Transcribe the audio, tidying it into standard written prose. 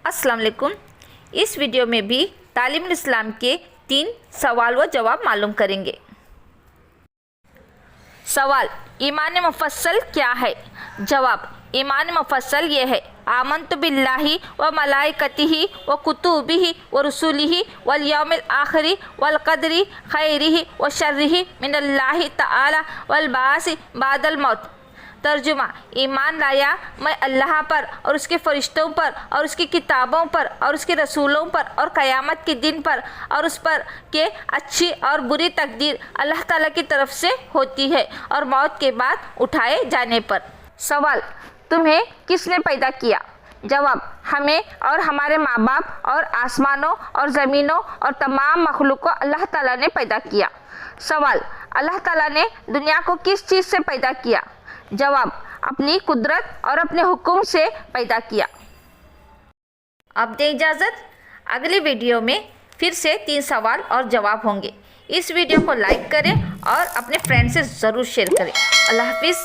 अस्सलाम वालेकुम। इस वीडियो में भी तालीमुल इस्लाम के 3 सवाल व जवाब मालूम करेंगे। सवाल, ईमान मुफस्सल क्या है? जवाब, ईमान मुफस्सल ये है, आमन्तु बिल्लाहि व मलाइकतिहि व कुतुबिहि व रुसुलिहि वल यौमिल आखिरि वल क़दरि खैरिहि व शर्रिहि मिनल्लाहि तआला वल बासी बादल मौत। तर्जुमा, ईमान लाया मैं अल्लाह पर और उसके फ़रिश्तों पर और उसकी किताबों पर और उसके रसूलों पर और क़यामत के दिन पर और उस पर के अच्छी और बुरी तकदीर अल्लाह ताला की तरफ से होती है और मौत के बाद उठाए जाने पर। सवाल, तुम्हें किसने पैदा किया? जवाब, हमें और हमारे माँ बाप और आसमानों और ज़मीनों और तमाम मखलूक को अल्लाह ताला ने पैदा किया। सवाल, अल्लाह ताला ने दुनिया को किस चीज़ से पैदा किया? जवाब, अपनी कुदरत और अपने हुक्म से पैदा किया। अब दें इजाज़त, अगली वीडियो में फिर से 3 सवाल और जवाब होंगे। इस वीडियो को लाइक करें और अपने फ्रेंड से ज़रूर शेयर करें। अल्लाह हाफिज़।